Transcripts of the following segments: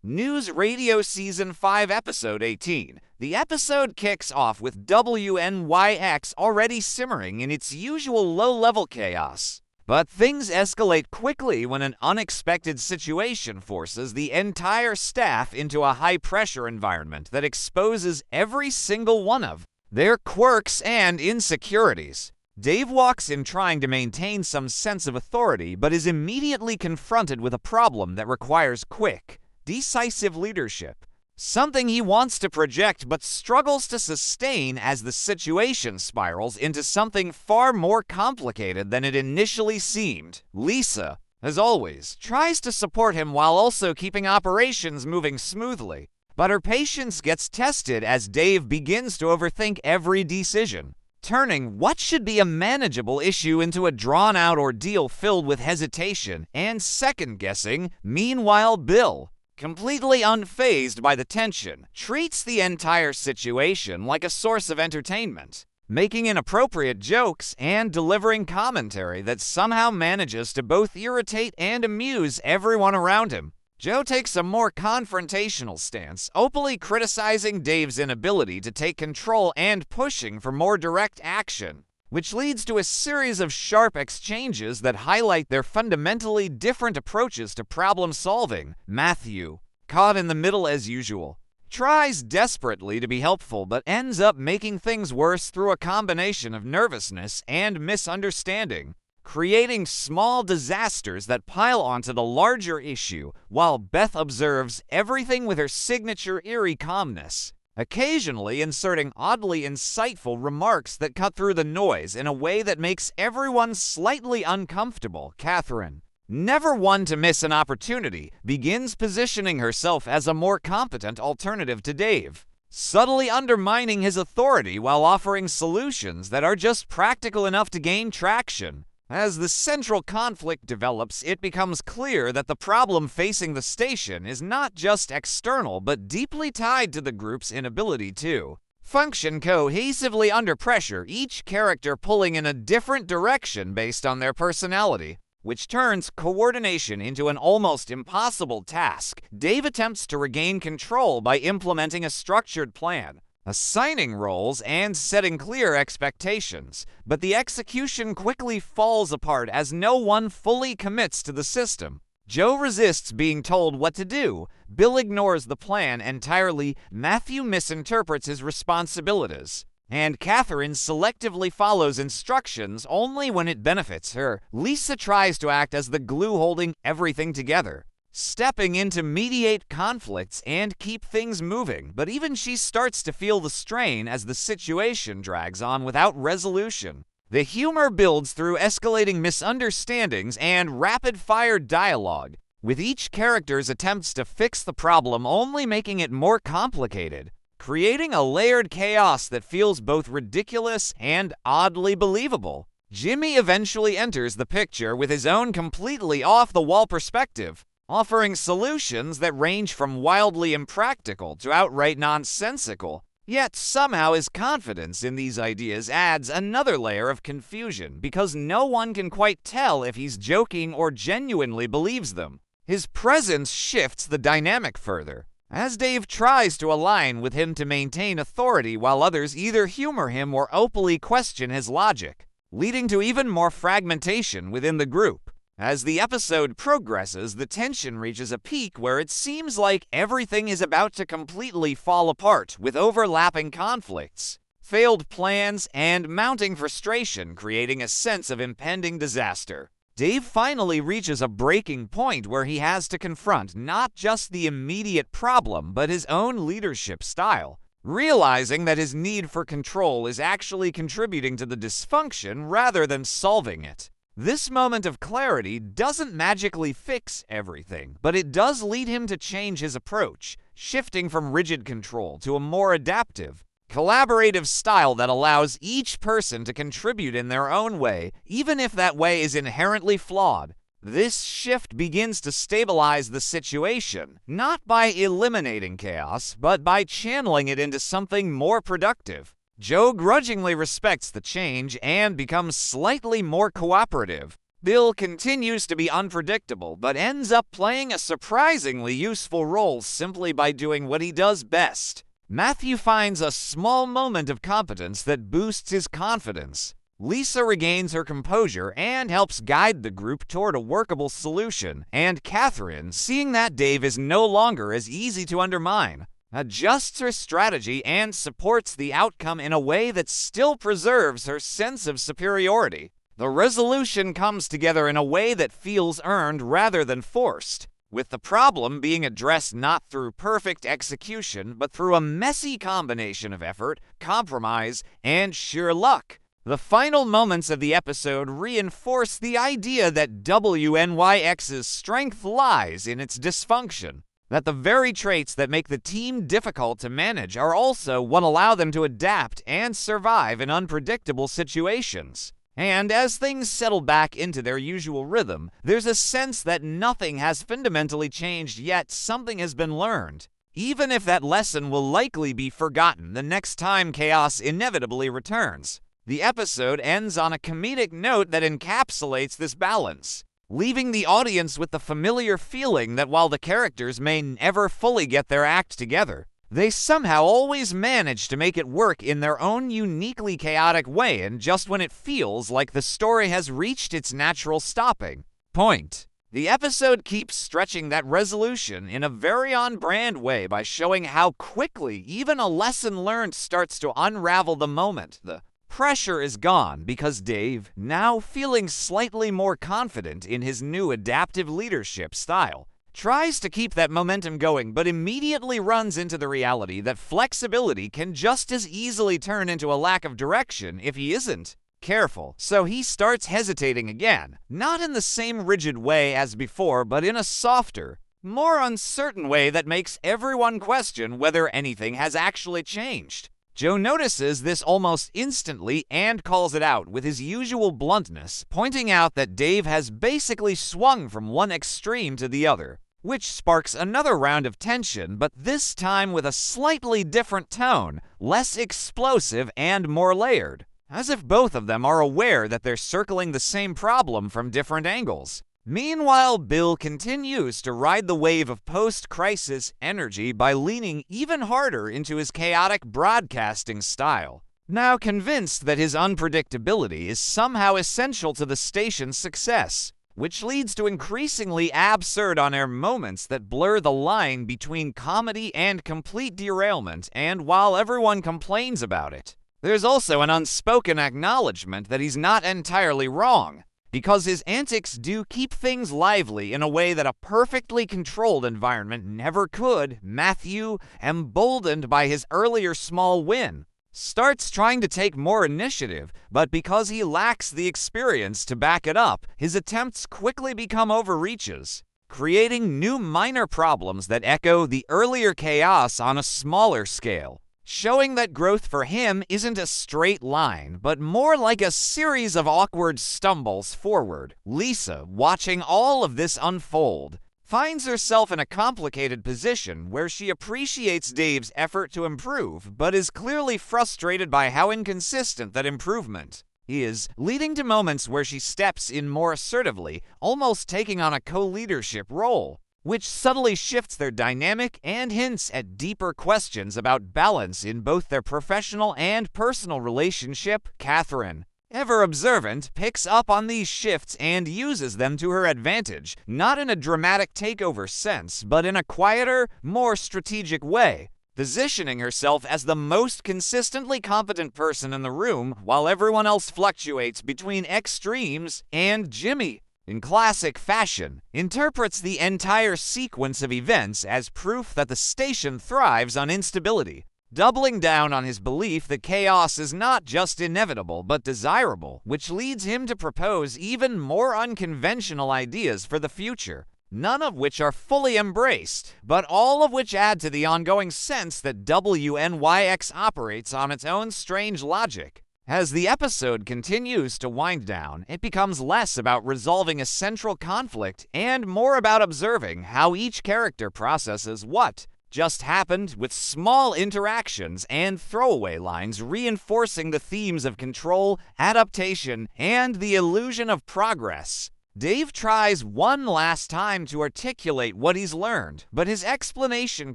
NewsRadio Season 5, Episode 18. The episode kicks off with WNYX already simmering in its usual low-level chaos. But things escalate quickly when an unexpected situation forces the entire staff into a high-pressure environment that exposes every single one of their quirks and insecurities. Dave walks in trying to maintain some sense of authority, but is immediately confronted with a problem that requires quick, decisive leadership. Something he wants to project but struggles to sustain as the situation spirals into something far more complicated than it initially seemed. Lisa, as always, tries to support him while also keeping operations moving smoothly. But her patience gets tested as Dave begins to overthink every decision, turning what should be a manageable issue into a drawn-out ordeal filled with hesitation and second-guessing. Meanwhile, Bill, completely unfazed by the tension, treats the entire situation like a source of entertainment, making inappropriate jokes and delivering commentary that somehow manages to both irritate and amuse everyone around him. Joe takes a more confrontational stance, openly criticizing Dave's inability to take control and pushing for more direct action, which leads to a series of sharp exchanges that highlight their fundamentally different approaches to problem solving. Matthew, caught in the middle as usual, tries desperately to be helpful but ends up making things worse through a combination of nervousness and misunderstanding, creating small disasters that pile onto the larger issue, while Beth observes everything with her signature eerie calmness, occasionally inserting oddly insightful remarks that cut through the noise in a way that makes everyone slightly uncomfortable. Catherine, never one to miss an opportunity, begins positioning herself as a more competent alternative to Dave, subtly undermining his authority while offering solutions that are just practical enough to gain traction. As the central conflict develops, it becomes clear that the problem facing the station is not just external but deeply tied to the group's inability to function cohesively under pressure, each character pulling in a different direction based on their personality, which turns coordination into an almost impossible task. Dave attempts to regain control by implementing a structured plan, assigning roles and setting clear expectations, but the execution quickly falls apart as no one fully commits to the system. Joe resists being told what to do, Bill ignores the plan entirely, Matthew misinterprets his responsibilities, and Catherine selectively follows instructions only when it benefits her. Lisa tries to act as the glue holding everything together, stepping in to mediate conflicts and keep things moving, but even she starts to feel the strain as the situation drags on without resolution. The humor builds through escalating misunderstandings and rapid-fire dialogue, with each character's attempts to fix the problem only making it more complicated, creating a layered chaos that feels both ridiculous and oddly believable. Jimmy eventually enters the picture with his own completely off-the-wall perspective, offering solutions that range from wildly impractical to outright nonsensical. Yet somehow his confidence in these ideas adds another layer of confusion because no one can quite tell if he's joking or genuinely believes them. His presence shifts the dynamic further, as Dave tries to align with him to maintain authority while others either humor him or openly question his logic, leading to even more fragmentation within the group. As the episode progresses, the tension reaches a peak where it seems like everything is about to completely fall apart, with overlapping conflicts, failed plans, and mounting frustration creating a sense of impending disaster. Dave finally reaches a breaking point where he has to confront not just the immediate problem but his own leadership style, realizing that his need for control is actually contributing to the dysfunction rather than solving it. This moment of clarity doesn't magically fix everything, but it does lead him to change his approach, shifting from rigid control to a more adaptive, collaborative style that allows each person to contribute in their own way, even if that way is inherently flawed. This shift begins to stabilize the situation, not by eliminating chaos, but by channeling it into something more productive. Joe grudgingly respects the change and becomes slightly more cooperative, Bill continues to be unpredictable, but ends up playing a surprisingly useful role simply by doing what he does best. Matthew finds a small moment of competence that boosts his confidence. Lisa regains her composure and helps guide the group toward a workable solution, and Catherine, seeing that Dave is no longer as easy to undermine, adjusts her strategy and supports the outcome in a way that still preserves her sense of superiority. The resolution comes together in a way that feels earned rather than forced, with the problem being addressed not through perfect execution, but through a messy combination of effort, compromise, and sheer luck. The final moments of the episode reinforce the idea that WNYX's strength lies in its dysfunction, that the very traits that make the team difficult to manage are also what allow them to adapt and survive in unpredictable situations. And as things settle back into their usual rhythm, there's a sense that nothing has fundamentally changed, yet something has been learned, even if that lesson will likely be forgotten the next time chaos inevitably returns. The episode ends on a comedic note that encapsulates this balance, leaving the audience with the familiar feeling that while the characters may never fully get their act together, they somehow always manage to make it work in their own uniquely chaotic way, and just when it feels like the story has reached its natural stopping point. The episode keeps stretching that resolution in a very on-brand way by showing how quickly even a lesson learned starts to unravel the moment the pressure is gone, because Dave, now feeling slightly more confident in his new adaptive leadership style, tries to keep that momentum going, but immediately runs into the reality that flexibility can just as easily turn into a lack of direction if he isn't careful. So he starts hesitating again, not in the same rigid way as before, but in a softer, more uncertain way that makes everyone question whether anything has actually changed. Joe notices this almost instantly and calls it out with his usual bluntness, pointing out that Dave has basically swung from one extreme to the other, which sparks another round of tension, but this time with a slightly different tone, less explosive and more layered, as if both of them are aware that they're circling the same problem from different angles. Meanwhile, Bill continues to ride the wave of post-crisis energy by leaning even harder into his chaotic broadcasting style, now convinced that his unpredictability is somehow essential to the station's success, which leads to increasingly absurd on-air moments that blur the line between comedy and complete derailment. And while everyone complains about it, there's also an unspoken acknowledgement that he's not entirely wrong, because his antics do keep things lively in a way that a perfectly controlled environment never could. Matthew, emboldened by his earlier small win, starts trying to take more initiative, but because he lacks the experience to back it up, his attempts quickly become overreaches, creating new minor problems that echo the earlier chaos on a smaller scale, showing that growth for him isn't a straight line, but more like a series of awkward stumbles forward. Lisa, watching all of this unfold, finds herself in a complicated position where she appreciates Dave's effort to improve, but is clearly frustrated by how inconsistent that improvement is, leading to moments where she steps in more assertively, almost taking on a co-leadership role, which subtly shifts their dynamic and hints at deeper questions about balance in both their professional and personal relationship. Catherine, ever observant, picks up on these shifts and uses them to her advantage, not in a dramatic takeover sense, but in a quieter, more strategic way, positioning herself as the most consistently competent person in the room while everyone else fluctuates between extremes. And Jimmy, in classic fashion, interprets the entire sequence of events as proof that the station thrives on instability, doubling down on his belief that chaos is not just inevitable but desirable, which leads him to propose even more unconventional ideas for the future, none of which are fully embraced, but all of which add to the ongoing sense that WNYX operates on its own strange logic. As the episode continues to wind down, it becomes less about resolving a central conflict and more about observing how each character processes what just happened with small interactions and throwaway lines reinforcing the themes of control, adaptation, and the illusion of progress. Dave tries one last time to articulate what he's learned, but his explanation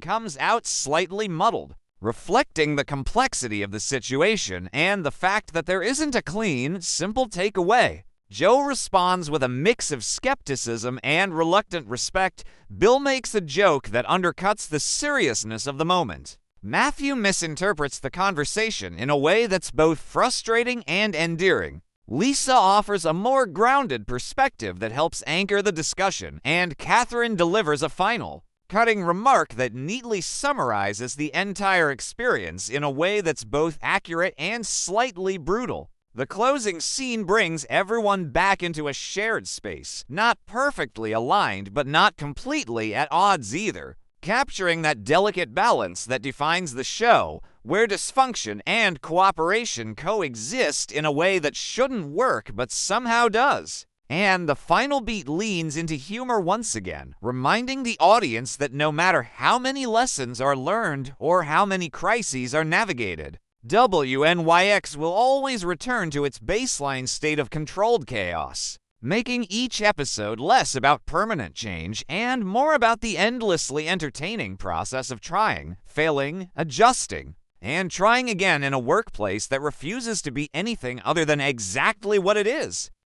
comes out slightly muddled, reflecting the complexity of the situation and the fact that there isn't a clean, simple takeaway. Joe responds with a mix of skepticism and reluctant respect. Bill makes a joke that undercuts the seriousness of the moment. Matthew misinterprets the conversation in a way that's both frustrating and endearing. Lisa offers a more grounded perspective that helps anchor the discussion, and Catherine delivers a final, cutting remark that neatly summarizes the entire experience in a way that's both accurate and slightly brutal. The closing scene brings everyone back into a shared space, not perfectly aligned but not completely at odds either, capturing that delicate balance that defines the show, where dysfunction and cooperation coexist in a way that shouldn't work but somehow does. And the final beat leans into humor once again, reminding the audience that no matter how many lessons are learned or how many crises are navigated, WNYX will always return to its baseline state of controlled chaos, making each episode less about permanent change and more about the endlessly entertaining process of trying, failing, adjusting, and trying again in a workplace that refuses to be anything other than exactly what it is.